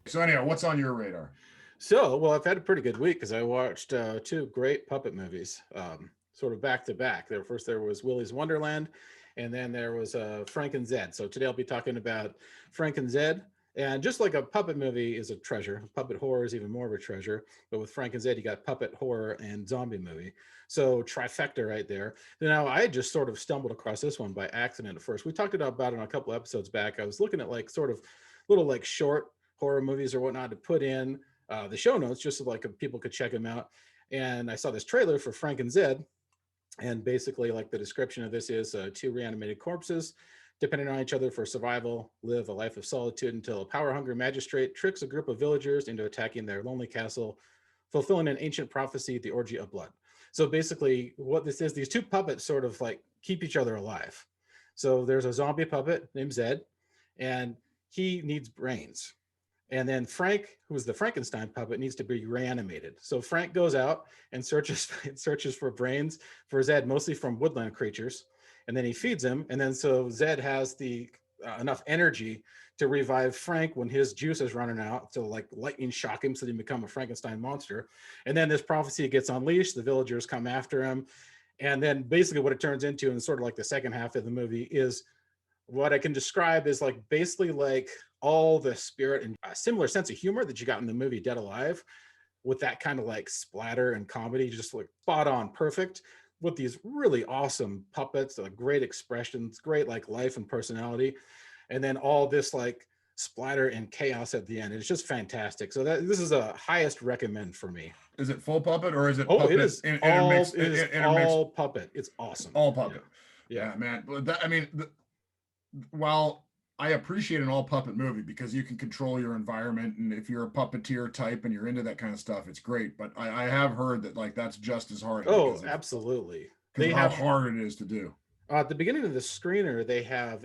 So anyhow, what's on your radar? So, well, I've had a pretty good week because I watched two great puppet movies, sort of back to back. There was Willy's Wonderland, and then there was Frank and Zed. So today I'll be talking about Frank and Zed. And just like a puppet movie is a treasure, puppet horror is even more of a treasure. But with Frank and Zed, you got puppet horror and zombie movie. So trifecta right there. Now, I had just sort of stumbled across this one by accident at first. We talked about it on a couple episodes back. I was looking at like sort of little like short horror movies or whatnot to put in the show notes just so like people could check them out. And I saw this trailer for Frank and Zed, and basically like the description of this is two reanimated corpses depending on each other for survival live a life of solitude until a power-hungry magistrate tricks a group of villagers into attacking their lonely castle, fulfilling an ancient prophecy, the orgy of blood. So basically what this is, these two puppets sort of like keep each other alive. So there's a zombie puppet named Zed, and he needs brains. And then Frank, who's the Frankenstein puppet, needs to be reanimated. So Frank goes out and searches for brains for Zed, mostly from woodland creatures, and then he feeds him. And then so Zed has the enough energy to revive Frank when his juice is running out, to like lightning shock him so that he become a Frankenstein monster. And then this prophecy gets unleashed. The villagers come after him, and then basically what it turns into, in sort of like the second half of the movie, is what I can describe is like basically like all the spirit and a similar sense of humor that you got in the movie Dead Alive, with that kind of like splatter and comedy, just like spot on perfect, with these really awesome puppets, like great expressions, great like life and personality, and then all this like splatter and chaos at the end. It's just fantastic. So this is a highest recommend for me. Is it full puppet or is it Oh, puppet intermixed? it is Intermixed all puppet. It's awesome. all Yeah. puppet. Yeah. Yeah, man. But that, I mean, while I appreciate an all puppet movie because you can control your environment, and if you're a puppeteer type and you're into that kind of stuff, it's great. But I have heard that like that's just as hard Oh, absolutely. because They of how have hard it is to do. at the beginning of the screener, they have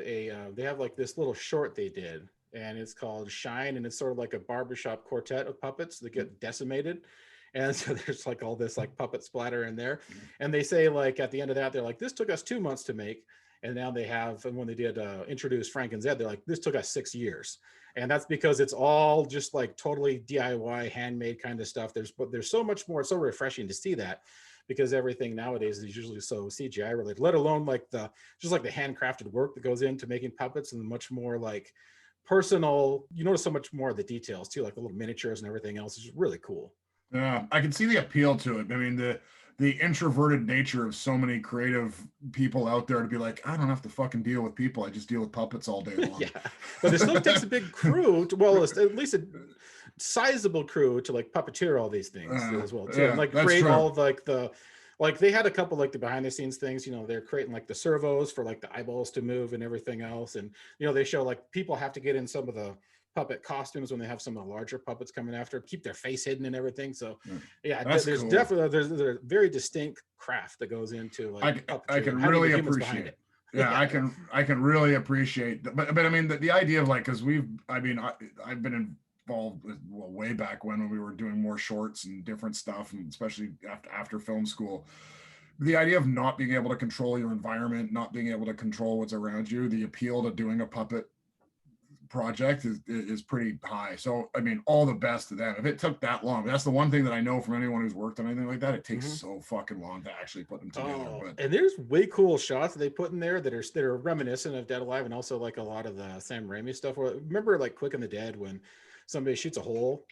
like this little short they did, and it's called Shine, and it's sort of like a barbershop quartet of puppets that get decimated. And so there's like all this like puppet splatter in there. And they say like at the end of that, they're like, this took us 2 months to make. And now they have, and when they did introduce Frank and Zed, they're like, this took us 6 years. And that's because it's all just like totally DIY, handmade kind of stuff. There's so much more. It's so refreshing to see that, because everything nowadays is usually so CGI related, let alone like the handcrafted work that goes into making puppets, and much more like personal. You notice so much more of the details too, like the little miniatures and everything else. Is just really cool. Yeah, I can see the appeal to it. I mean, the introverted nature of so many creative people out there to be like, I don't have to fucking deal with people. I just deal with puppets all day long. Yeah, but it still takes a big crew to, well, at least a sizable crew to like puppeteer all these things as well too, and Yeah, like that's create true. all of like like they had a couple like the behind the scenes things, they're creating like the servos for like the eyeballs to move and everything else. And they show like people have to get in some of the puppet costumes when they have some of the larger puppets coming after, keep their face hidden and everything. So yeah, That's there's cool. definitely there's a very distinct craft that goes into like I puppetry can and having really the humans appreciate behind it. it. Yeah, Yeah. I can really appreciate but I mean the idea of like, because I've been involved with, well, way back when we were doing more shorts and different stuff, and especially after film school, the idea of not being able to control your environment, not being able to control what's around you, the appeal to doing a puppet project is pretty high. So I mean, all the best to them. If it took that long, that's the one thing that I know from anyone who's worked on anything like that, it takes so fucking long to actually put them together. Oh, But and there's way cool shots that they put in there that are reminiscent of Dead Alive, and also like a lot of the Sam Raimi stuff. Remember like Quick and the Dead, when somebody shoots a hole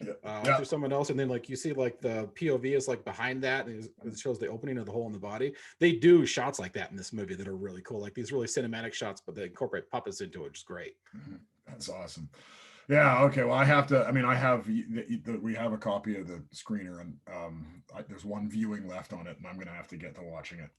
through someone else, and then like you see like the POV is like behind that, and it shows the opening of the hole in the body. They do shots like that in this movie that are really cool, like these really cinematic shots, but they incorporate puppets into it, which is great. That's awesome. Yeah. Okay. Well, I have to. I mean, we have a copy of the screener, and there's one viewing left on it, and I'm gonna have to get to watching it